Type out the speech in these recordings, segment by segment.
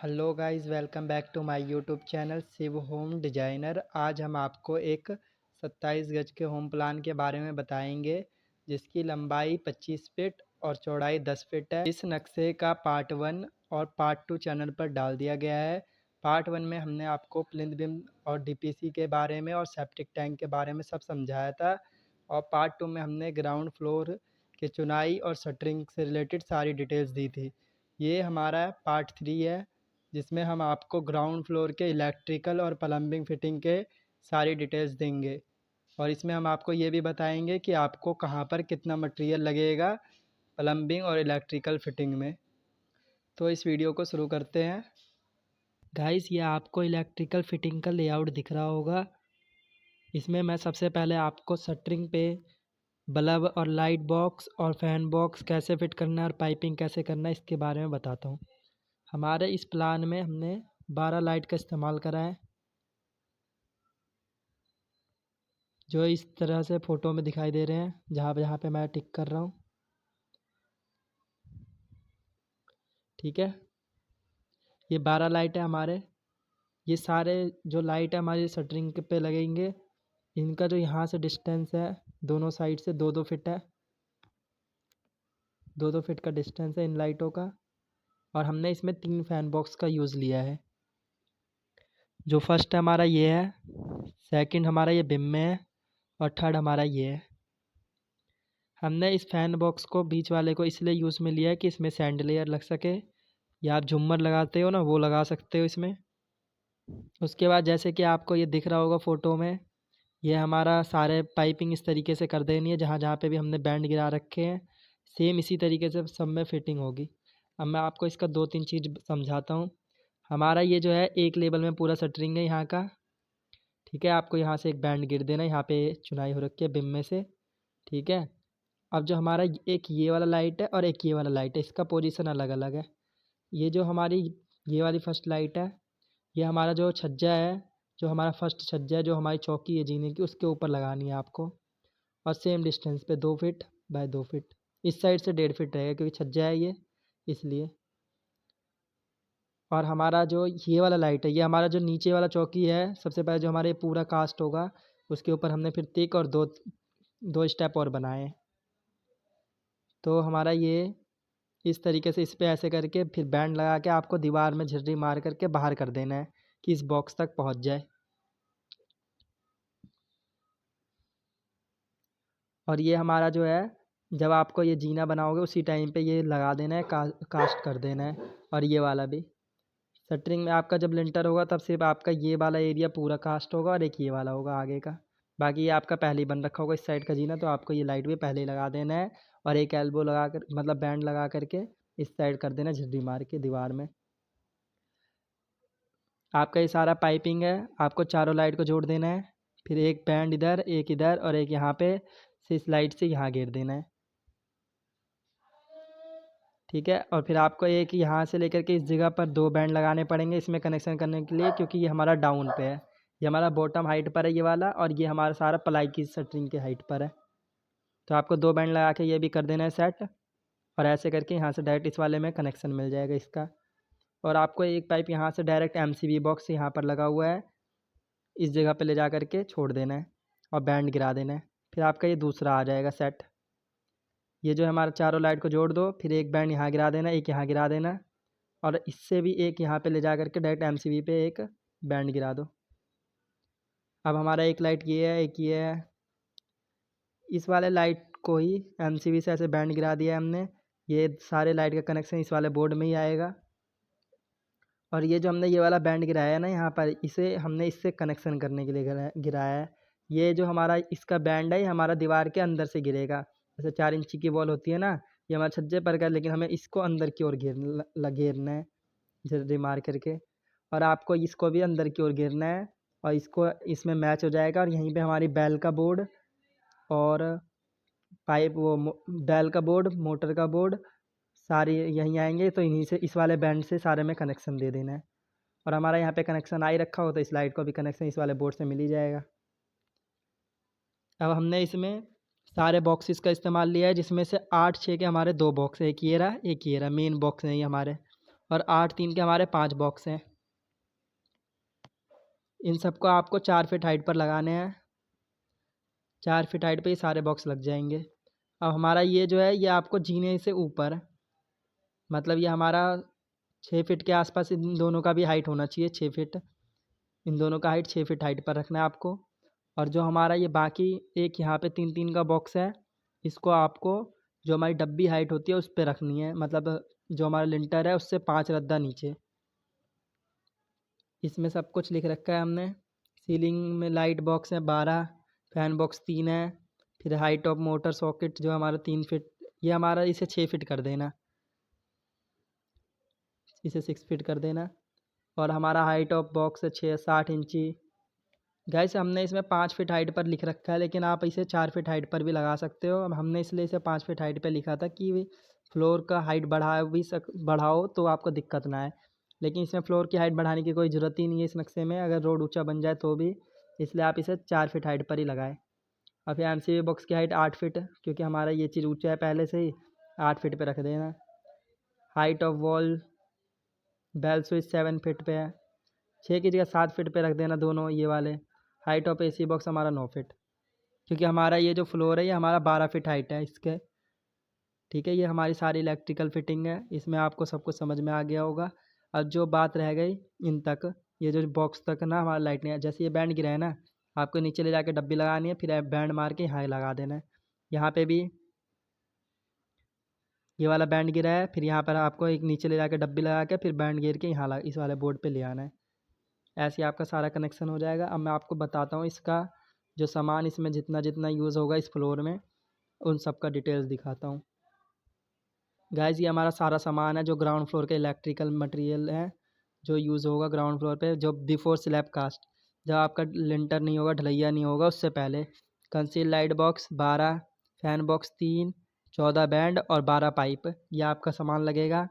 Hello guys, welcome back to my YouTube channel Shiv home designer. आज हम आपको एक 27 गज के होम प्लान के बारे में बताएंगे जिसकी लंबाई 25 फीट और चौड़ाई 10 फीट है। इस नक्शे का पार्ट 1 और पार्ट 2 चैनल पर डाल दिया गया है। पार्ट 1 में हमने आपको प्लिंथ बीम और डीपीसी के बारे में और सेप्टिक टैंक के बारे में सब समझाया था, और पार्ट 2 में हमने ग्राउंड फ्लोर की चुनाई और शटरिंग से रिलेटेड सारी डिटेल्स दी थी। ये हमारा पार्ट 3 है जिसमें हम आपको ग्राउंड फ्लोर के इलेक्ट्रिकल और प्लम्बिंग फिटिंग के सारी डिटेल्स देंगे, और इसमें हम आपको ये भी बताएंगे कि आपको कहाँ पर कितना मटेरियल लगेगा प्लम्बिंग और इलेक्ट्रिकल फिटिंग में। तो इस वीडियो को शुरू करते हैं। गाइस, ये आपको इलेक्ट्रिकल फिटिंग का लेआउट दिख रहा होगा। इसमें मैं सबसे पहले आपको शटरिंग पे बल्ब और लाइट बॉक्स और फैन बॉक्स कैसे फिट करना है और पाइपिंग कैसे करना है इसके बारे में बताता हूँ। हमारे इस प्लान में हमने 12 लाइट का इस्तेमाल करा है, जो इस तरह से फ़ोटो में दिखाई दे रहे हैं, जहाँ जहाँ पे मैं टिक कर रहा हूँ। ठीक है, ये 12 लाइट है हमारे। ये सारे जो लाइट है हमारी शटरिंग पे लगेंगे, इनका जो यहाँ से डिस्टेंस है दोनों साइड से 2-2 फीट है। 2-2 फीट का डिस्टेंस है इन लाइटों का। और हमने इसमें 3 फैन बॉक्स का यूज़ लिया है। जो फर्स्ट हमारा ये है, सेकंड हमारा ये बिम में है, और थर्ड हमारा ये है। हमने इस फैन बॉक्स को बीच वाले को इसलिए यूज़ में लिया है कि इसमें सैंडलियर लग सके, या आप झूमर लगाते हो ना, वो लगा सकते हो इसमें। उसके बाद जैसे कि आपको ये दिख रहा होगा फ़ोटो में, ये हमारा सारे पाइपिंग इस तरीके से कर देनी है। जहाँ जहाँ पे भी हमने बैंड गिरा रखे हैं, सेम इसी तरीके से सब में फिटिंग होगी। अब मैं आपको इसका 2-3 चीज़ समझाता हूँ। हमारा ये जो है एक लेवल में पूरा शटरिंग है यहाँ का। ठीक है, आपको यहाँ से एक बैंड गिर देना है, यहाँ पे चुनाई हो रखी है बिम में से। ठीक है, अब जो हमारा एक ये वाला लाइट है और एक ये वाला लाइट है, इसका पोजीशन अलग अलग है। ये जो हमारी ये वाली फर्स्ट लाइट है, ये हमारा जो छज्जा है, जो हमारा फर्स्ट छज्जा है, जो हमारी चौकी है जीने की, उसके ऊपर लगानी है आपको। और सेम डिस्टेंस पे 2 फीट बाय 2 फीट। इस साइड से 1.5 फीट रहेगा क्योंकि छज्जा है ये, इसलिए। और हमारा जो ये वाला लाइट है, ये हमारा जो नीचे वाला चौकी है, सबसे पहले जो हमारे पूरा कास्ट होगा उसके ऊपर हमने फिर तिक और दो स्टेप और बनाए हैं। तो हमारा ये इस तरीके से इस पे ऐसे करके फिर बैंड लगा के आपको दीवार में झिर्री मार करके बाहर कर देना है कि इस बॉक्स तक पहुंच जाए। और ये हमारा जो है, जब आपको ये जीना बनाओगे उसी टाइम पे ये लगा देना है, कास्ट कर देना है। और ये वाला भी शटरिंग में आपका जब लिंटर होगा तब सिर्फ आपका ये वाला एरिया पूरा कास्ट होगा और एक ये वाला होगा आगे का। बाकी ये आपका पहले ही बन रखा होगा इस साइड का जीना, तो आपको ये लाइट भी पहले ही लगा देना है। और एक एल्बो लगा कर, मतलब बैंड लगा करके इस साइड कर देना झिर्री मार के दीवार में। आपका ये सारा पाइपिंग है, आपको चारों लाइट को जोड़ देना है। फिर एक बैंड इधर और एक यहाँ पे से इस लाइट से यहाँ घेर देना है। ठीक है, और फिर आपको एक यहाँ से लेकर के इस जगह पर 2 बैंड लगाने पड़ेंगे इसमें कनेक्शन करने के लिए, क्योंकि ये हमारा डाउन पे है। ये हमारा बॉटम हाइट पर है ये वाला, और ये हमारा सारा प्लाई की शटरिंग के हाइट पर है। तो आपको 2 बैंड लगा के ये भी कर देना है सेट। और ऐसे करके यहाँ से डायरेक्ट इस वाले में कनेक्शन मिल जाएगा इसका। और आपको एक पाइप यहाँ से डायरेक्ट एमसीबी बॉक्स यहाँ पर लगा हुआ है, इस जगह पे ले जा करके छोड़ देना है और बैंड गिरा देना है। फिर आपका ये दूसरा आ जाएगा सेट। ये जो है हमारा चारों लाइट को जोड़ दो, फिर एक बैंड यहाँ गिरा देना, एक यहाँ गिरा देना, और इससे भी एक यहाँ पे ले जा करके डायरेक्ट एमसीबी पे एक बैंड गिरा दो। अब हमारा एक लाइट ये है, एक ये है। इस वाले लाइट को ही एमसीबी से ऐसे बैंड गिरा दिया है हमने। ये सारे लाइट का कनेक्शन इस वाले बोर्ड में ही आएगा। और ये जो हमने ये वाला बैंड गिराया है ना यहाँ पर, इसे हमने इससे कनेक्शन करने के लिए गिराया है। ये जो हमारा इसका बैंड है, ये हमारा दीवार के अंदर से गिरेगा। जैसे 4 इंची की वॉल होती है ना, ये हमारे छज्जे पर का, लेकिन हमें इसको अंदर की ओर घेरना है झिर्री मार करके। और आपको इसको भी अंदर की ओर घेरना है, और इसको इसमें मैच हो जाएगा। और यहीं पे हमारी बैल का बोर्ड और पाइप बैल का बोर्ड, मोटर का बोर्ड सारे यहीं आएंगे। तो इन्हीं से, इस वाले बैंड से सारे में कनेक्शन दे देना है। और हमारा यहाँ पे कनेक्शन आ ही रखा हो, तो इस लाइट को भी कनेक्शन इस वाले बोर्ड से मिल ही जाएगा। अब हमने इसमें सारे बॉक्सेस का इस्तेमाल लिया है, जिसमें से 8-6 के हमारे 2 बॉक्स है। एक ये रहा, एक ये रहा, मेन बॉक्स है ये हमारे। और 8 3 के हमारे 5 बॉक्स हैं। इन सबको आपको 4 फीट हाइट पर लगाने हैं। 4 फीट हाइट पे ये सारे बॉक्स लग जाएंगे। अब हमारा ये जो है ये आपको जीने से ऊपर, मतलब ये हमारा 6 फीट के आसपास इन दोनों का भी हाइट होना चाहिए, 6 फीट। इन दोनों का हाइट 6 फीट हाइट पर रखना है आपको। और जो हमारा ये बाकी एक यहाँ पे 3 3 का बॉक्स है, इसको आपको जो हमारी डब्बी हाइट होती है उस पे रखनी है, मतलब जो हमारा लिंटर है उससे 5 रद्दा नीचे। इसमें सब कुछ लिख रखा है हमने। सीलिंग में लाइट बॉक्स है 12, फैन बॉक्स 3 है, फिर हाइट ऑफ मोटर सॉकेट जो हमारा 3 फीट, ये हमारा इसे 6 फीट कर देना, इसे 6 फीट कर देना। और हमारा हाइट ऑफ बॉक्स है 60 इंची। गैस हमने इसमें 5 फीट हाइट पर लिख रखा है, लेकिन आप इसे 4 फीट हाइट पर भी लगा सकते हो। अब हमने इसलिए इसे 5 फीट हाइट पर लिखा था कि फ्लोर का हाइट बढ़ाओ तो आपको दिक्कत ना आए। लेकिन इसमें फ्लोर की हाइट बढ़ाने की कोई ज़रूरत ही नहीं है इस नक्शे में, अगर रोड ऊंचा बन जाए तो भी, इसलिए आप इसे 4 फीट हाइट पर ही लगाएं। और फिर एमसीबी बॉक्स की हाइट 8 फीट, क्योंकि हमारा ये चीज़ ऊंचा है पहले से ही, 8 फीट पे रख देना। Height of wall bell switch 7 feet पे है, 6 की जगह 7 फीट पे रख देना दोनों ये वाले। हाइट ऑफ एसी बॉक्स हमारा 9 फीट, क्योंकि हमारा ये जो फ्लोर है ये हमारा 12 फीट हाइट है इसके। ठीक है, ये हमारी सारी इलेक्ट्रिकल फिटिंग है, इसमें आपको सब कुछ समझ में आ गया होगा। अब जो बात रह गई इन तक, ये जो बॉक्स तक ना हमारा लाइट नहीं है, जैसे ये बैंड गिरा है ना, आपको नीचे ले जाके डब्बी लगानी है, फिर बैंड मार के यहाँ लगा देना है। यहाँ पे भी ये वाला बैंड गिरा है, फिर यहाँ पर आपको एक नीचे ले जाके डब्बी लगा के फिर बैंड गिर के यहाँ इस वाले बोर्ड पे ले आना है। ऐसे ही आपका सारा कनेक्शन हो जाएगा। अब मैं आपको बताता हूँ इसका जो सामान इसमें जितना जितना यूज़ होगा इस फ्लोर में, उन सब का डिटेल्स दिखाता हूँ। गाइस ये हमारा सारा सामान है जो ग्राउंड फ्लोर के इलेक्ट्रिकल मटेरियल है, जो यूज़ होगा ग्राउंड फ्लोर पे, जो बिफोर स्लैब कास्ट, जब आपका लिंटर नहीं होगा, ढलैया नहीं होगा, उससे पहले। Conceal light box 12, fan box 3, 14 band और 12 पाइप, ये आपका सामान लगेगा।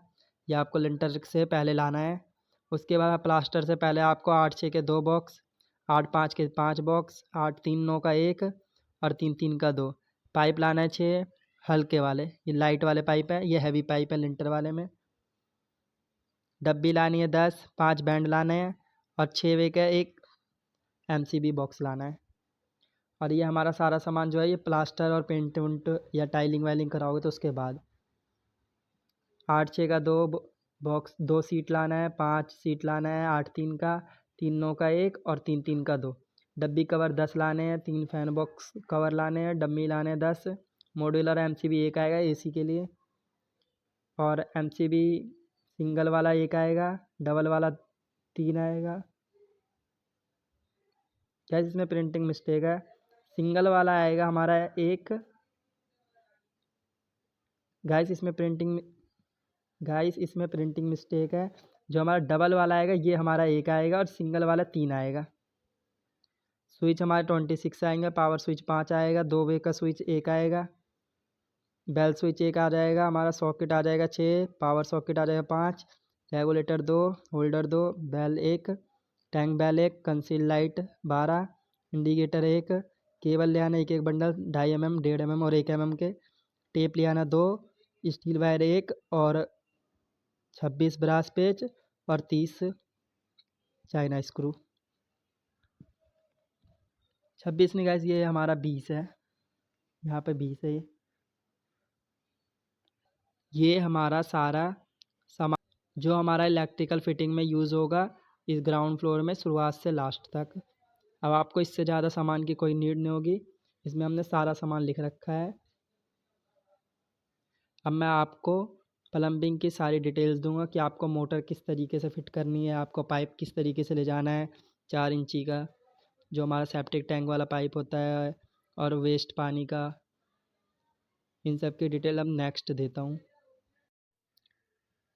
ये आपको लिंटर से पहले लाना है। उसके बाद प्लास्टर से पहले आपको 8 6 के 2 बॉक्स, 8 5 के 5 बॉक्स, 8 3 9 का 1 और 3 3 का 2 पाइप लाना है। 6 हल्के वाले, ये लाइट वाले पाइप है, ये हैवी पाइप है लिंटर वाले में। डब्बी लानी है 10, 5 बैंड लाने हैं और 6 वे का एक एमसीबी बॉक्स लाना है। और ये हमारा सारा सामान जो है ये प्लास्टर और पेंट उंट या टाइलिंग वाइलिंग कराओगे तो उसके बाद। 8 6 का 2 बॉक्स, 2 सीट लाना है, 5 सीट लाना है, 8 3 का, 3 9 का 1 और 3 3 का 2। डब्बी कवर 10 लाने हैं, 3 फैन बॉक्स कवर लाने हैं, डम्मी लाने हैं 10। मॉड्यूलर एमसीबी एक आएगा एसी के लिए, और एमसीबी सिंगल वाला एक आएगा, डबल वाला 3 आएगा। क्या इसमें प्रिंटिंग मिस्टेक है? सिंगल वाला आएगा हमारा एक, गाइस इसमें प्रिंटिंग मिस्टेक है। जो हमारा डबल वाला आएगा ये हमारा एक आएगा और सिंगल वाला 3 आएगा। स्विच हमारे 26 आएंगे, पावर स्विच 5 आएगा, 2 वे का स्विच एक आएगा, बेल स्विच एक आ जाएगा, हमारा सॉकेट आ जाएगा 6, पावर सॉकेट आ जाएगा 5, regulator 2, holder 2, bell 1, tank bell 1, conceal light 12, indicator 1, cable ले आना 1 1 बंडल 2.5 mm 1.5 mm और 1 mm के, टेप ले आना 2, स्टील वायर 1 और 26 ब्रास पेच और 30 चाइना स्क्रू। 26 नहीं गाइस, ये हमारा 20 है, यहाँ पे 20 है। ये हमारा सारा सामान जो हमारा इलेक्ट्रिकल फिटिंग में यूज़ होगा इस ग्राउंड फ्लोर में शुरुआत से लास्ट तक। अब आपको इससे ज़्यादा सामान की कोई नीड नहीं होगी, इसमें हमने सारा सामान लिख रखा है। अब मैं आपको प्लम्बिंग की सारी डिटेल्स दूंगा कि आपको मोटर किस तरीके से फिट करनी है, आपको पाइप किस तरीके से ले जाना है। 4 इंची का जो हमारा सेप्टिक टैंक वाला पाइप होता है और वेस्ट पानी का, इन सब की डिटेल अब नेक्स्ट देता हूँ।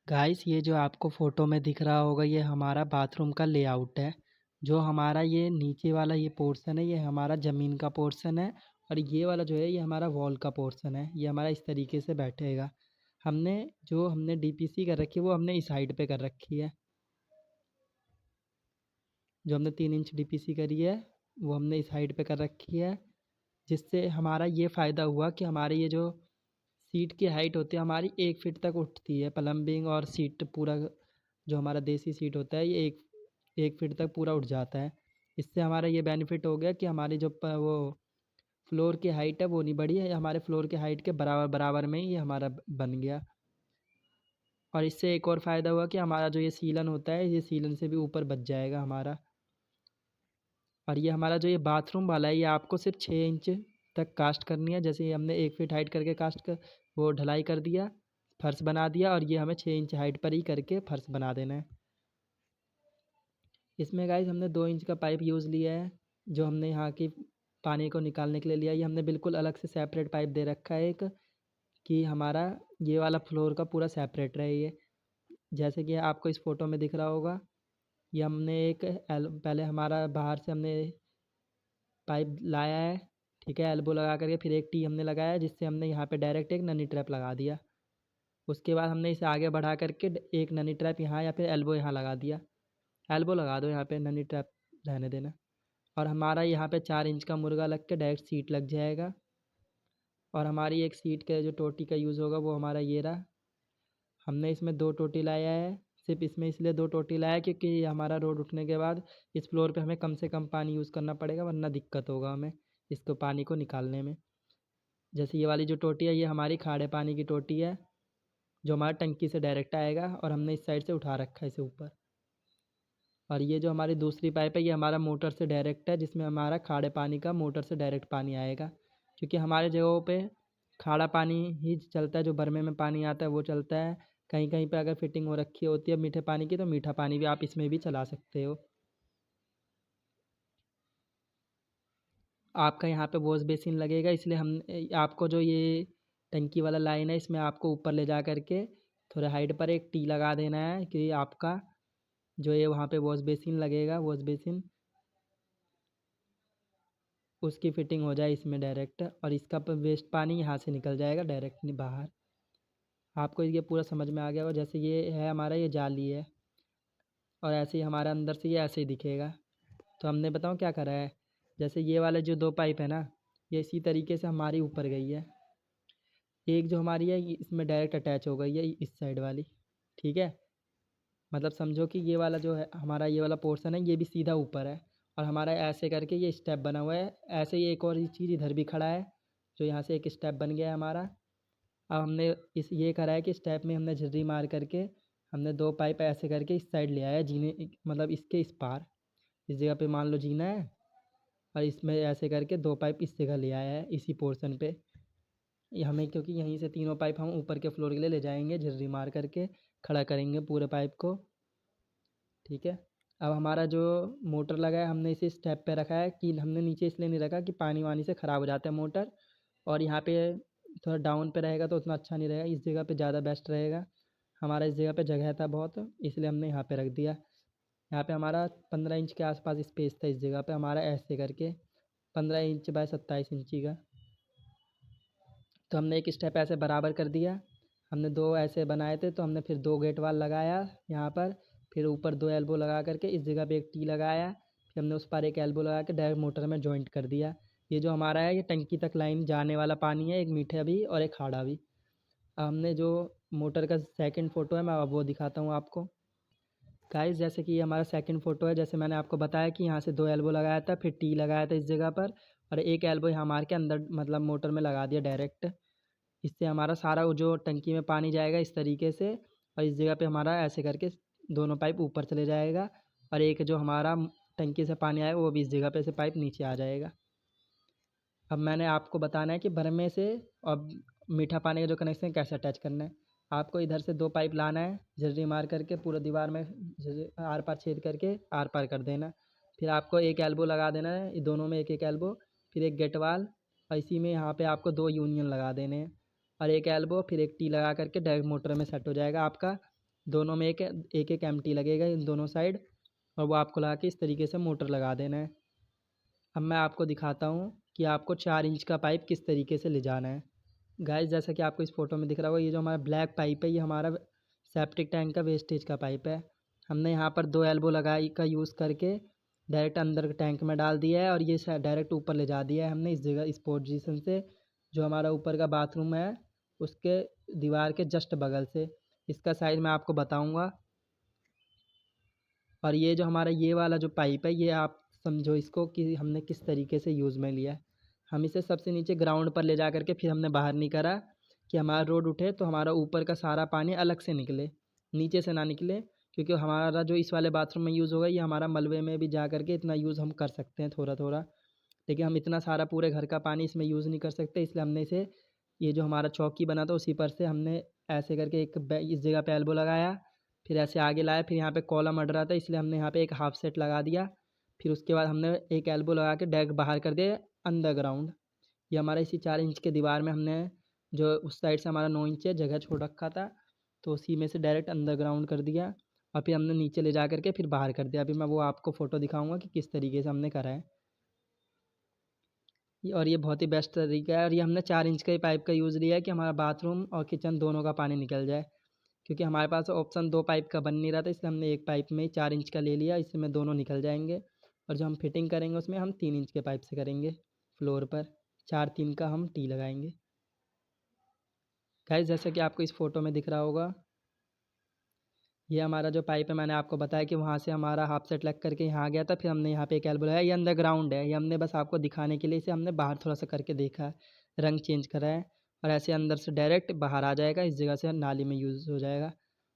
गाइस ये जो आपको फ़ोटो में दिख रहा होगा ये हमारा बाथरूम का लेआउट है। जो हमारा ये नीचे वाला ये पोर्शन है ये हमारा ज़मीन का पोर्शन है, और ये वाला जो है ये हमारा वॉल का पोर्शन है। ये हमारा इस तरीके से बैठेगा। हमने डीपीसी कर रखी है वो हमने इस साइड पे कर रखी है। जो हमने 3 इंच डीपीसी करी है वो हमने इस साइड पे कर रखी है, जिससे हमारा ये फ़ायदा हुआ कि हमारे ये जो सीट की हाइट होती है हमारी 1 फीट तक उठती है। प्लम्बिंग और सीट पूरा जो हमारा देसी सीट होता है ये 1 फीट तक पूरा उठ जाता है। इससे हमारा ये बेनिफिट हो गया कि हमारी जो वो फ्लोर की हाइट है वो नहीं बढ़ी है, हमारे फ्लोर की हाइट के बराबर बराबर में ही ये हमारा बन गया। और इससे एक और फ़ायदा हुआ कि हमारा जो ये सीलन होता है ये सीलन से भी ऊपर बच जाएगा हमारा। और ये हमारा जो ये बाथरूम वाला है ये आपको सिर्फ 6 इंच तक कास्ट करनी है। जैसे ये हमने 1 फीट हाइट करके कास्ट कर वो ढलाई कर दिया, फर्श बना दिया, और ये हमें 6 इंच हाइट पर ही करके फर्श बना देना है। इसमें गाइस हमने 2 इंच का पाइप यूज़ लिया है, जो हमने यहाँ की पानी को निकालने के लिए लिया। ये हमने बिल्कुल अलग से सेपरेट पाइप दे रखा है एक, कि हमारा ये वाला फ्लोर का पूरा सेपरेट रहे ये। जैसे कि आपको इस फ़ोटो में दिख रहा होगा, ये हमने पहले हमारा बाहर से हमने पाइप लाया है, ठीक है, एल्बो लगा करके, फिर एक टी हमने लगाया जिससे हमने यहाँ पे डायरेक्ट एक ननी ट्रैप लगा दिया। उसके बाद हमने इसे आगे बढ़ा करके एक ननी ट्रैप यहाँ या फिर एल्बो यहाँ लगा दिया। एल्बो लगा दो यहाँ पे, ननी ट्रैप रहने देना। और हमारा यहाँ पे 4 इंच का मुर्गा लग के डायरेक्ट सीट लग जाएगा। और हमारी एक सीट का जो टोटी का यूज़ होगा वो हमारा ये रहा। हमने इसमें 2 टोटी लाया है, सिर्फ इसमें इसलिए 2 टोटी लाया है क्योंकि ये हमारा रोड उठने के बाद इस फ्लोर पे हमें कम से कम पानी यूज़ करना पड़ेगा, वरना दिक्कत होगा हमें इसको पानी को निकालने में। जैसे ये वाली जो टोटी है ये हमारी खारे पानी की टोटी है, जो हमारी टंकी से डायरेक्ट आएगा, और हमने इस साइड से उठा रखा है इसे ऊपर। और ये जो हमारी दूसरी पाइप है ये हमारा मोटर से डायरेक्ट है, जिसमें हमारा खारे पानी का मोटर से डायरेक्ट पानी आएगा। क्योंकि हमारे जगहों पे खारा पानी ही चलता है, जो बरमे में पानी आता है वो चलता है। कहीं कहीं पे अगर फिटिंग हो रखी होती है मीठे पानी की, तो मीठा पानी भी आप इसमें भी चला सकते हो। आपका यहाँ पे वॉश बेसिन लगेगा, इसलिए हम आपको जो ये टंकी वाला लाइन है इसमें आपको ऊपर ले जा करके थोड़ा हाइट पर एक टी लगा देना है, कि आपका जो ये वहाँ पे वॉश बेसिन लगेगा, वॉश बेसिन उसकी फिटिंग हो जाए इसमें डायरेक्ट, और इसका वेस्ट पानी यहाँ से निकल जाएगा डायरेक्ट बाहर। आपको ये पूरा समझ में आ गया होगा। जैसे ये है हमारा ये जाली है, और ऐसे ही हमारा अंदर से ये ऐसे ही दिखेगा। तो हमने बताऊँ क्या करा है, जैसे ये वाले जो 2 पाइप है ना, ये इसी तरीके से हमारी ऊपर गई है। एक जो हमारी है ये इसमें डायरेक्ट अटैच हो गई है इस साइड वाली, ठीक है। मतलब समझो कि ये वाला जो है हमारा ये वाला पोर्शन है ये भी सीधा ऊपर है, और हमारा ऐसे करके ये स्टेप बना हुआ है। ऐसे ही एक और चीज़ इधर भी खड़ा है, जो यहाँ से एक स्टेप बन गया है हमारा। अब हमने इस ये करा है कि स्टेप में हमने झिर्री मार करके हमने 2 पाइप ऐसे करके इस साइड ले आया, जीने मतलब इसके इस पार, इस जगह पे मान लो जीना है, और इसमें ऐसे करके 2 पाइप इस जगह ले आया है इसी पोर्शन पे। ये हमें क्योंकि यहीं से तीनों पाइप हम ऊपर के फ्लोर के लिए ले जाएंगे, झिर्री मार करके खड़ा करेंगे पूरे पाइप को, ठीक है। अब हमारा जो मोटर लगा है हमने इसे स्टेप पे रखा है, कि हमने नीचे इसलिए नहीं रखा कि पानी वानी से ख़राब हो जाता है मोटर, और यहाँ पे थोड़ा डाउन पे रहेगा तो उतना अच्छा नहीं रहेगा, इस जगह पे ज़्यादा बेस्ट रहेगा। हमारा इस जगह पे जगह था बहुत, इसलिए हमने यहाँ पे रख दिया। यहाँ पे हमारा 15 इंच के आसपास स्पेस था इस जगह पे हमारा, ऐसे करके 15 इंच बाय 27 इंची का। तो हमने एक स्टेप ऐसे बराबर कर दिया। हमने 2 ऐसे बनाए थे, तो हमने फिर 2 गेट वाल लगाया यहाँ पर, फिर ऊपर 2 एल्बो लगा करके इस जगह पे एक टी लगाया, फिर हमने उस पर एक एल्बो लगा के डायरेक्ट मोटर में जॉइंट कर दिया। ये जो हमारा है ये टंकी तक लाइन जाने वाला पानी है, एक मीठा भी और एक खाड़ा भी। अब हमने जो मोटर का सेकंड फ़ोटो है मैं अब वो दिखाता हूँ आपको। गाइस जैसे कि ये हमारा सेकंड फ़ोटो है, जैसे मैंने आपको बताया कि यहाँ से 2 एल्बो लगाया था, फिर टी लगाया था इस जगह पर, और एक एल्बो यहाँ मार के अंदर मतलब मोटर में लगा दिया डायरेक्ट। इससे हमारा सारा वो जो टंकी में पानी जाएगा इस तरीके से, और इस जगह पे हमारा ऐसे करके दोनों पाइप ऊपर चले जाएगा, और एक जो हमारा टंकी से पानी आएगा वो भी इस जगह पे से पाइप नीचे आ जाएगा। अब मैंने आपको बताना है कि भरमे से और मीठा पानी का जो कनेक्शन कैसे अटैच करना है। आपको इधर से 2 पाइप लाना है, झिर्री मार करके पूरा दीवार में आर पार छेद करके आर पार कर देना। फिर आपको एक एल्बो लगा देना है, ये दोनों में एक एक एल्बो, फिर एक गेट वाल, और इसी में यहाँ पे आपको 2 यूनियन लगा देने हैं, और एक एल्बो फिर एक टी लगा करके डायरेक्ट मोटर में सेट हो जाएगा आपका। दोनों में एक एक एक एम टी लगेगा इन दोनों साइड, और वो आपको लगा के इस तरीके से मोटर लगा देना है। अब मैं आपको दिखाता हूँ कि आपको 4 इंच का पाइप किस तरीके से ले जाना है। गाइस जैसा कि आपको इस फ़ोटो में दिख रहा होगा, ये जो हमारा ब्लैक पाइप है ये हमारा सेप्टिक टैंक का वेस्टेज का पाइप है। हमने यहाँ पर 2 एल्बो लगाई का यूज़ करके डायरेक्ट अंदर टैंक में डाल दिया है, और ये डायरेक्ट ऊपर ले जा दिया है हमने इस जगह, इस पोजीशन से, जो हमारा ऊपर का बाथरूम है उसके दीवार के जस्ट बगल से। इसका साइज़ मैं आपको बताऊँगा। और ये जो हमारा ये वाला जो पाइप है, ये आप समझो इसको कि हमने किस तरीके से यूज़ में लिया है। हम इसे सबसे नीचे ग्राउंड पर ले जा कर के फिर हमने बाहर नहीं करा कि हमारा रोड उठे तो हमारा ऊपर का सारा पानी अलग से निकले, नीचे से ना निकले। क्योंकि हमारा जो इस वाले बाथरूम में यूज़ होगा, ये हमारा मलबे में भी जा कर के इतना यूज़ हम कर सकते हैं थोड़ा थोड़ा, लेकिन हम इतना सारा पूरे घर का पानी इसमें यूज़ नहीं कर सकते। इसलिए हमने इसे, ये जो हमारा चौकी बना था उसी पर से हमने ऐसे करके इस जगह पे एल्बो लगाया, फिर ऐसे आगे लाया, फिर यहाँ पे कॉलम अड़ रहा था इसलिए हमने यहाँ पे एक हाफ सेट लगा दिया। फिर उसके बाद हमने एक एल्बो लगा के डायरेक्ट बाहर कर दिया अंडरग्राउंड। ये हमारा इसी 4 इंच के दीवार में हमने, जो उस साइड से हमारा 9 इंच है जगह छोड़ रखा था, तो उसी में से डायरेक्ट अंडरग्राउंड कर दिया। और फिर हमने नीचे ले जा करके फिर बाहर कर दिया। अभी मैं वो आपको फ़ोटो दिखाऊंगा कि किस तरीके से हमने करा है। और ये बहुत ही बेस्ट तरीका है। और ये हमने 4 इंच का ही पाइप का यूज़ लिया है कि हमारा बाथरूम और किचन दोनों का पानी निकल जाए। क्योंकि हमारे पास ऑप्शन 2 पाइप का बन नहीं रहा था, इसलिए हमने एक पाइप में ही 4 इंच का ले लिया, इसमें दोनों निकल जाएंगे। और जो हम फिटिंग करेंगे उसमें हम 3 इंच के पाइप से करेंगे फ्लोर पर, 4-3 का हम टी लगाएंगे। गाइस जैसे कि आपको इस फ़ोटो में दिख रहा होगा, ये हमारा जो पाइप है, मैंने आपको बताया कि वहाँ से हमारा हाफ सेट लग करके यहाँ आ गया था। फिर हमने यहाँ पे एक एल्बो लगाया, ये अंडरग्राउंड है, ये हमने बस आपको दिखाने के लिए इसे हमने बाहर थोड़ा सा करके देखा है, रंग चेंज करा है। और ऐसे अंदर से डायरेक्ट बाहर आ जाएगा, इस जगह से नाली में यूज़ हो जाएगा।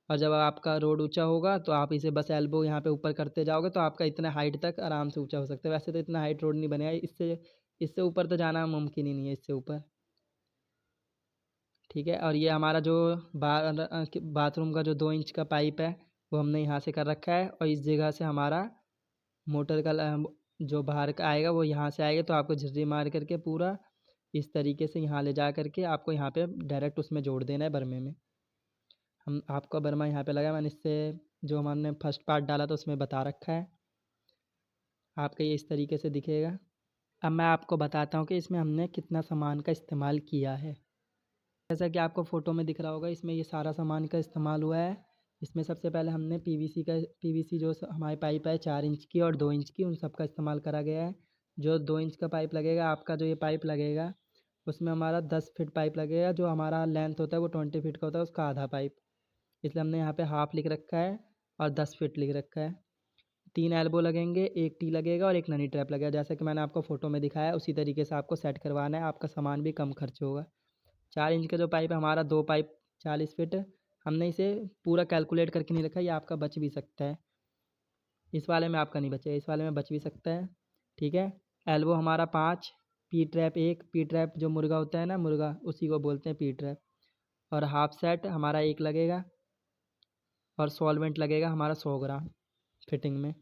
और जब आपका रोड ऊंचा होगा तो आप इसे बस एल्बो यहाँ पे ऊपर करते जाओगे तो आपका इतना हाइट तक आराम से ऊंचा हो सकता है। वैसे तो इतना हाइट रोड नहीं बनेगा, इससे इससे ऊपर तो जाना मुमकिन ही नहीं है, इससे ऊपर। ठीक है। और ये हमारा जो बाथरूम का जो 2 इंच का पाइप है, वो हमने यहाँ से कर रखा है। और इस जगह से हमारा मोटर का जो बाहर का आएगा वो यहाँ से आएगा, तो आपको झिर्री मार करके पूरा इस तरीके से यहाँ ले जा करके आपको यहाँ पे डायरेक्ट उसमें जोड़ देना है बर्मे में। हम आपका बर्मा यहाँ पे लगा, मैंने इससे जो हमने फर्स्ट पार्ट डाला था उसमें बता रखा है। आपका ये इस तरीके से दिखेगा। अब मैं आपको बताता हूँ कि इसमें हमने कितना सामान का इस्तेमाल किया है। जैसा कि आपको फ़ोटो में दिख रहा होगा, इसमें ये सारा सामान का इस्तेमाल हुआ है। इसमें सबसे पहले हमने पीवीसी जो हमारी पाइप है 4 इंच की और 2 इंच की, उन सब का इस्तेमाल करा गया है। जो 2 इंच का पाइप लगेगा, आपका जो ये पाइप लगेगा उसमें हमारा 10 फीट पाइप लगेगा। जो हमारा लेंथ होता है वो 20 फीट का होता है, उसका आधा पाइप। इसलिए हमने यहाँ पे हाफ लिख रखा है और 10 फीट लिख रखा है। 3 एल्बो लगेंगे, एक टी लगेगा और एक ननी ट्रैप लगेगा। जैसा कि मैंने आपको फ़ोटो में दिखाया, उसी तरीके से आपको सेट करवाना है, आपका सामान भी कम खर्च होगा। 4 इंच का जो पाइप है हमारा, 2 पाइप 40 फीट। हमने इसे पूरा कैलकुलेट करके नहीं रखा, ये आपका बच भी सकता है। इस वाले में आपका नहीं बचेगा, इस वाले में बच भी सकता है। ठीक है। एल्बो हमारा 5, पी ट्रैप 1, पी ट्रैप जो मुर्गा होता है ना, मुर्गा उसी को बोलते हैं पी ट्रैप। और हाफ सेट हमारा 1 लगेगा। और सॉल्वेंट लगेगा हमारा 100 ग्राम फिटिंग में।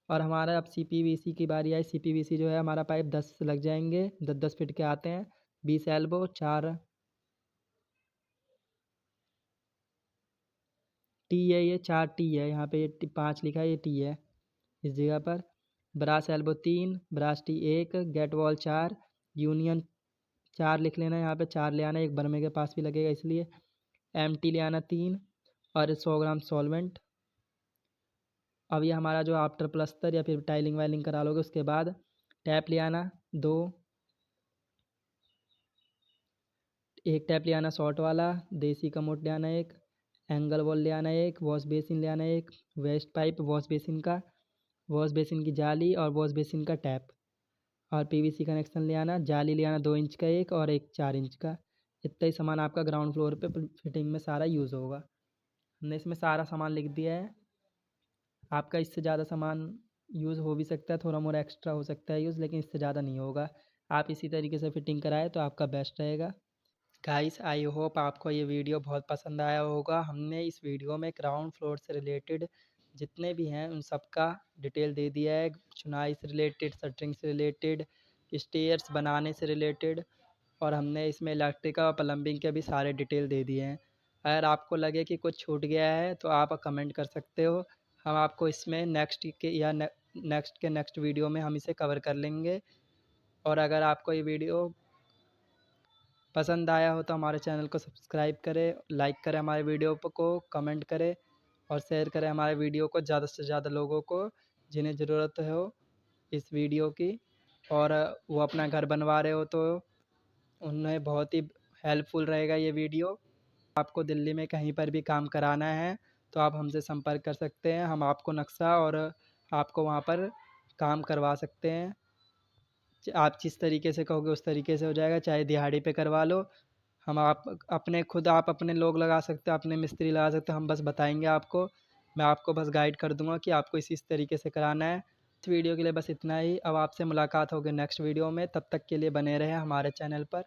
और हमारा अब सीपीवीसी की बारी आई। सीपीवीसी जो है हमारा पाइप 10 लग जाएंगे, 10-10 फीट के आते हैं। 20 एल्बो, 4 टी है, ये 4 टी है, यहाँ पे ये 5 लिखा है, ये टी है इस जगह पर। Brass elbow 3, brass tee 1, gate valve 4, union 4 लिख लेना, यहाँ पे 4 ले आना, एक बर्मे के पास भी लगेगा इसलिए। एम टी ले आना 3, और 100 ग्राम सॉल्वेंट। अब ये हमारा जो आफ्टर प्लस्तर या फिर टाइलिंग वाइलिंग करा लोगे उसके बाद, टैप ले आना 2, एक टैप ले आना शॉर्ट वाला, देसी का मोट ले आना 1, एंगल वॉल ले आना 1, वॉश बेसिन ले आना 1, वेस्ट पाइप वॉश बेसिन का, वॉश बेसिन की जाली और वॉश बेसिन का टैप। और पीवीसी कनेक्शन ले आना, जाली ले आना 2 इंच का एक और एक 4 इंच का। इतना ही सामान आपका ग्राउंड फ्लोर पे फिटिंग में सारा यूज़ होगा। हमने इसमें सारा सामान लिख दिया है। आपका इससे ज़्यादा सामान यूज़ हो भी सकता है, थोड़ा मोड़ा एक्स्ट्रा हो सकता है यूज़, लेकिन इससे ज़्यादा नहीं होगा। आप इसी तरीके से फिटिंग कराए तो आपका बेस्ट रहेगा। गाइस आई होप आपको ये वीडियो बहुत पसंद आया होगा। हमने इस वीडियो में ग्राउंड फ्लोर से रिलेटेड जितने भी हैं उन सब का डिटेल दे दिया है। चुनाई से रिलेटेड, शटरिंग से रिलेटेड, स्टेयर्स बनाने से रिलेटेड, और हमने इसमें इलेक्ट्रिकल और प्लम्बिंग के भी सारे डिटेल दे दिए हैं। अगर आपको लगे कि कुछ छूट गया है तो आप कमेंट कर सकते हो। हम आपको इसमें नेक्स्ट वीडियो में हम इसे कवर कर लेंगे। और अगर आपको ये वीडियो पसंद आया हो तो हमारे चैनल को सब्सक्राइब करें, लाइक करें हमारे वीडियो को, कमेंट करें और शेयर करें हमारे वीडियो को ज़्यादा से ज़्यादा लोगों को जिन्हें ज़रूरत हो इस वीडियो की। और वो अपना घर बनवा रहे हो तो उन्हें बहुत ही हेल्पफुल रहेगा ये वीडियो। आपको दिल्ली में कहीं पर भी काम कराना है तो आप हमसे संपर्क कर सकते हैं। हम आपको नक्शा और आपको वहाँ पर काम करवा सकते हैं। आप जिस तरीके से कहोगे उस तरीके से हो जाएगा, चाहे दिहाड़ी पे करवा लो। हम आप अपने खुद आप अपने लोग लगा सकते हो, अपने मिस्त्री लगा सकते हो, हम बस बताएँगे आपको। मैं आपको बस गाइड कर दूँगा कि आपको इस तरीके से कराना है। इस वीडियो के लिए बस इतना ही। अब आपसे मुलाकात होगी नेक्स्ट वीडियो में, तब तक के लिए बने रहें हमारे चैनल पर।